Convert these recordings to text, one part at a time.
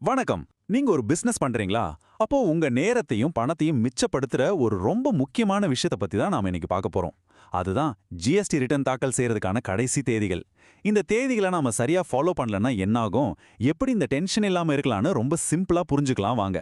வணக்கம். நீங்க ஒரு பிசினஸ் பண்றீங்களா? அப்போ உங்க நேரத்தையும் பணத்தையும் மிச்சப்படுத்துற ஒரு ரொம்ப முக்கியமான விஷயத்தை பத்தி தான் நாம இன்னைக்கு பார்க்க போறோம். அதுதான் ஜிஎஸ்டி ரிட்டர்ன் தாக்கல் செய்யறதுக்கான கடைசி தேதிகள். இந்த தேதிகளை நாம சரியா ஃபாலோ பண்ணலன்னா என்ன ஆகும்? எப்படி இந்த டென்ஷன் இல்லாம இருக்கலாம்னு ரொம்ப சிம்பிளா புரிஞ்சுக்கலாம் வாங்க.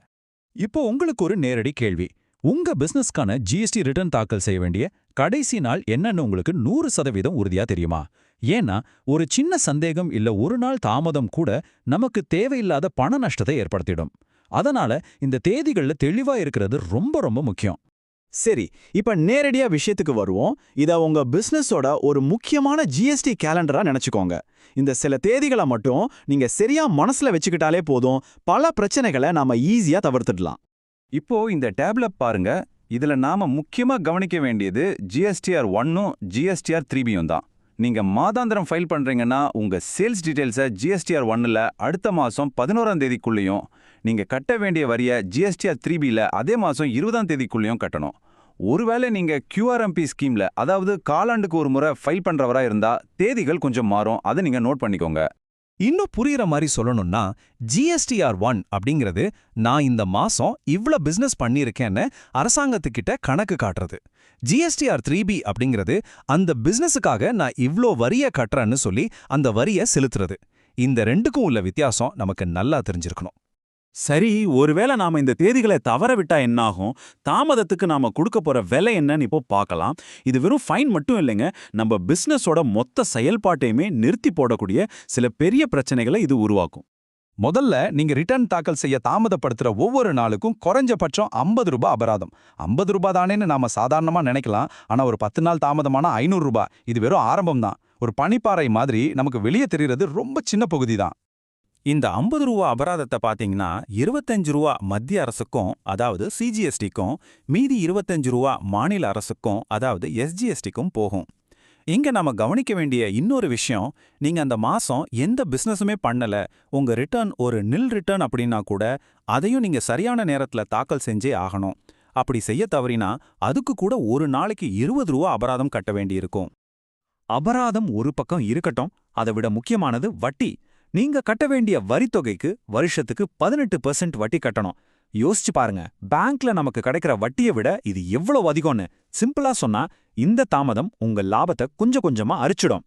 இப்போ உங்களுக்கு ஒரு நேரடி கேள்வி. உங்க பிசினஸ்க்கான ஜிஎஸ்டி ரிட்டர்ன் தாக்கல் செய்ய வேண்டிய கடைசி நாள் என்னன்னு உங்களுக்கு 100% உறுதியா தெரியுமா? ஏன்னா ஒரு சின்ன சந்தேகம் இல்ல ஒரு நாள் தாமதம் கூட நமக்கு தேவையில்லாத பண நஷ்டத்தை ஏற்படுத்திடும். அதனால இந்த தேதிகள்ல தெளிவா இருக்கிறது ரொம்ப ரொம்ப முக்கியம். சரி, இப்ப நேரடியா விஷயத்துக்கு வருவோம். இத உங்க பிசினஸோட ஒரு முக்கியமான ஜிஎஸ்டி கேலண்டரா நினைச்சுக்கோங்க. இந்த சில தேதிகளை மட்டும் நீங்க சரியா மனசுல வச்சுக்கிட்டாலே போதும், பல பிரச்சனைகளை நாம ஈஸியா தவிர்த்துடலாம். இப்போ இந்த டேப்ல பாருங்க. இதுல நாம முக்கியமா கவனிக்க வேண்டியது ஜிஎஸ்டிஆர் 1ம் ஜிஎஸ்டிஆர் 3பியும் தான். நீங்க மாதாந்திரம் ஃபைல் பண்றீங்கன்னா உங்க சேல்ஸ் டீடைல்ஸை ஜிஎஸ்டிஆர் 1ல அடுத்த மாசம் 11ஆம் தேதிக்குள்ளேயும், நீங்க கட்ட வேண்டிய வரிய ஜிஎஸ்டிஆர் 3பில அதே மாசம் 20ஆம் தேதிக்குள்ளேயும் கட்டணும். ஒருவேளை நீங்க கியூஆர்எம்பி ஸ்கீம்ல, அதாவது காலாண்டுக்கு ஒரு முறை ஃபைல் பண்றவரா இருந்தா தேதிகள் கொஞ்சம் மாறும். அதை நீங்க நோட் பண்ணிக்கோங்க. இன்னும் புரியுற மாதிரி சொல்லணும்னா, ஜிஎஸ்டிஆர் 1 அப்படிங்கிறது நான் இந்த மாசம் இவ்ளோ பிசினஸ் பண்ணியிருக்கேன்னு அரசாங்கத்துக்கிட்ட கணக்கு காட்டுறது. ஜிஎஸ்டிஆர் 3பி அப்படிங்கிறது அந்த பிசினஸுக்காக நான் இவ்ளோ வரிய கட்டுறேன்னு சொல்லி அந்த வரிய செலுத்துறது. இந்த ரெண்டுக்கும் உள்ள வித்தியாசம் நமக்கு நல்லா தெரிஞ்சிருக்கணும். சரி, ஒருவேளை நாம இந்த தேதிகளை தவற விட்டா என்னாகும்? தாமதத்துக்கு நாம கொடுக்க போற விலை என்னன்னு இப்போ பார்க்கலாம். இது வெறும் ஃபைன் மட்டும் இல்லைங்க, நம்ம பிசினஸோட மொத்த செயல்பாட்டையுமே நிறுத்தி போடக்கூடிய சில பெரிய பிரச்சனைகளை இது உருவாக்கும். முதல்ல நீங்க ரிட்டர்ன் தாக்கல் செய்ய தாமதப்படுத்துற ஒவ்வொரு நாளுக்கும் குறைஞ்சபட்சம் ₹50 அபராதம். ₹50 தானேன்னு நாம சாதாரணமா நினைக்கலாம். ஆனா ஒரு 10 நாள் தாமதமான ₹500. இது வெறும் ஆரம்பம் தான். ஒரு பனிப்பாறை மாதிரி நமக்கு வெளியே தெரிகிறது ரொம்ப சின்ன பகுதி தான். இந்த ₹50 அபராதத்தை பார்த்தீங்கன்னா ₹25 மத்திய அரசுக்கும், அதாவது சிஜிஎஸ்டிக்கும், மீதி ₹25 மாநில அரசுக்கும், அதாவது எஸ்ஜிஎஸ்டிக்கும் போகும். இங்க நாம கவனிக்க வேண்டிய இன்னொரு விஷயம், நீங்க அந்த மாசம் எந்த பிசினஸுமே பண்ணல, உங்க ரிட்டர்ன் ஒரு நில் ரிட்டர்ன் அப்படின்னா கூட அதையும் நீங்க சரியான நேரத்துல தாக்கல் செஞ்சே ஆகணும். அப்படி செய்ய தவறினா அதுக்கு கூட ஒரு நாளைக்கு ₹20 அபராதம் கட்ட வேண்டியிருக்கும். அபராதம் ஒரு பக்கம் இருக்கட்டும், அதை விட முக்கியமானது வட்டி. நீங்க கட்ட வேண்டிய வரித்தொகைக்கு வருஷத்துக்கு 18% வட்டி கட்டணும். யோசிச்சு பாருங்க, பேங்க்ல நமக்கு கிடைக்கிற வட்டியை விட இது எவ்வளவு அதிகம்னு. சிம்பிளா சொன்னா, இந்த தாமதம் உங்க லாபத்தை கொஞ்சம் கொஞ்சமா அரிச்சிடும்.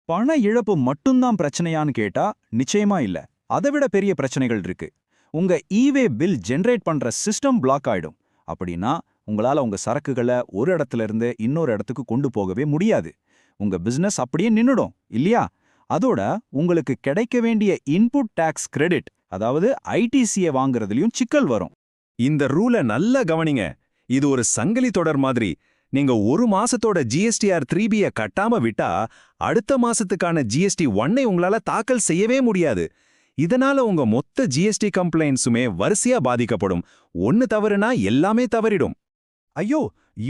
பண இழப்பு மட்டும்தான் பிரச்சனையான்னு கேட்டா நிச்சயமா இல்ல. அதை விட பெரிய பிரச்சனைகள் இருக்கு. உங்க ஈவே பில் ஜெனரேட் பண்ற சிஸ்டம் பிளாக் ஆயிடும். அப்படின்னா உங்களால உங்க சரக்குகளை ஒரு இடத்துல இருந்து இன்னொரு இடத்துக்கு கொண்டு போகவே முடியாது. உங்க பிசினஸ் அப்படியே நின்னுடும் இல்லையா? அதோட உங்களுக்கு கிடைக்க வேண்டிய இன்புட் டாக்ஸ் கிரெடிட், அதாவது ஐடிசியை வாங்குறதுலயும் சிக்கல் வரும். இந்த ரூலை நல்லா கவனிங்க. இது ஒரு சங்கிலி தொடர் மாதிரி. நீங்க ஒரு மாசத்தோட ஜிஎஸ்டிஆர் 3பியை கட்டாம விட்டா அடுத்த மாசத்துக்கான ஜிஎஸ்டி 1ஐ உங்களால தாக்கல் செய்யவே முடியாது. இதனால உங்க மொத்த ஜிஎஸ்டி கம்ப்ளைண்ட்ஸுமே வரிசையா பாதிக்கப்படும். ஒன்னு தவறுனா எல்லாமே தவறிடும். ஐயோ,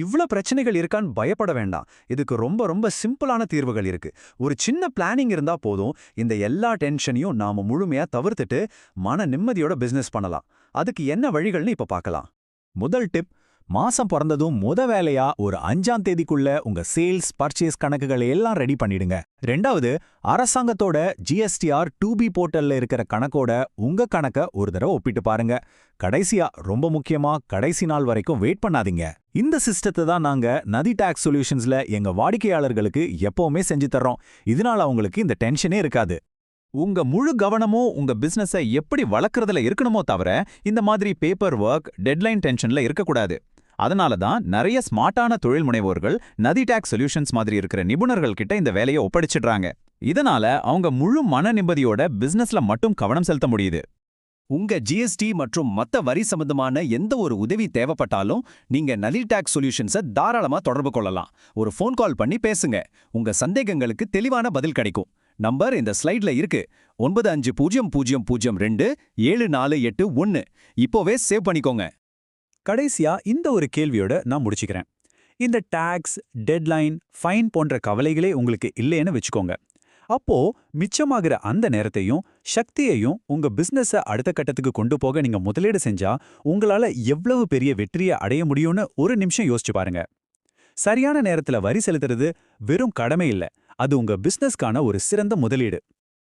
இவ்ளோ பிரச்சனைகள் இருக்கான்னு பயப்பட வேண்டாம். இதுக்கு ரொம்ப ரொம்ப சிம்பிளான தீர்வுகள் இருக்கு. ஒரு சின்ன பிளானிங் இருந்தா போதும். இந்த எல்லா டென்ஷனையும் நாம முழுமையா தவிர்த்துட்டு மன நிம்மதியோட பிசினஸ் பண்ணலாம். அதுக்கு என்ன வழிகள்னு இப்ப பார்க்கலாம். முதல் டிப், மாசம் பிறந்ததும் வேலையா ஒரு 5ஆம் தேதிக்குள்ள உங்க சேல்ஸ் பர்ச்சேஸ் கணக்குகளை எல்லாம் ரெடி பண்ணிடுங்க. ரெண்டாவது, அரசாங்கத்தோட ஜிஎஸ்டிஆர் 2பி போர்ட்டல்ல இருக்கிற கணக்கோட உங்க கணக்க ஒரு தடவை ஒப்பிட்டு பாருங்க. கடைசியா, ரொம்ப முக்கியமா, கடைசி நாள் வரைக்கும் வெயிட் பண்ணாதீங்க. இந்த சிஸ்டத்தை தான் நாங்க நதி டாக்ஸ் சொல்யூஷன்ஸ்ல எங்க வாடிக்கையாளர்களுக்கு எப்பவுமே செஞ்சு தர்றோம். இதனால அவங்களுக்கு இந்த டென்ஷனே இருக்காது. உங்க முழு கவனமும் உங்க பிசினஸை எப்படி வளர்க்கறதுல இருக்கணுமோ தவிர இந்த மாதிரி பேப்பர் ஒர்க், டெட்லைன் டென்ஷன்ல இருக்கக்கூடாது. அதனால தான் நிறைய ஸ்மார்ட்டான தொழில் முனைவோர்கள் நதி டாக்ஸ் சொல்யூஷன்ஸ் மாதிரி இருக்கிற நிபுணர்கள் கிட்ட இந்த வேலையை ஒப்படைச்சிடுறாங்க. இதனால அவங்க முழு மன நிம்மதியோட பிசினஸ்ல மட்டும் கவனம் செலுத்த முடியுது. உங்க ஜிஎஸ்டி மற்றும் மத்த வரி சம்பந்தமான எந்த ஒரு உதவி தேவைப்பட்டாலும் நீங்க நதி டாக்ஸ் சொல்யூஷன்ஸை தாராளமா தொடர்பு கொள்ளலாம். ஒரு ஃபோன் கால் பண்ணி பேசுங்க. உங்க சந்தேகங்களுக்கு தெளிவான பதில் கிடைக்கும். நம்பர் இந்த ஸ்லைட்ல இருக்கு. 9500027481. இப்போவே சேவ் பண்ணிக்கோங்க. கடைசியா இந்த ஒரு கேள்வியோட நான் முடிச்சுக்கிறேன். இந்த டாக்ஸ், டெட்லைன், ஃபைன் போன்ற கவலைகளே உங்களுக்கு இல்லைன்னு வச்சுக்கோங்க. அப்போ மிச்சமாகிற அந்த நேரத்தையும் சக்தியையும் உங்க பிசினஸை அடுத்த கட்டத்துக்கு கொண்டு போக நீங்க முதலீடு செஞ்சா உங்களால எவ்வளவு பெரிய வெற்றியை அடைய முடியும்னு ஒரு நிமிஷம் யோசிச்சு பாருங்க. சரியான நேரத்துல வரி செலுத்துறது வெறும் கடமை இல்ல, அது உங்க பிசினஸ்க்கான ஒரு சிறந்த முதலீடு.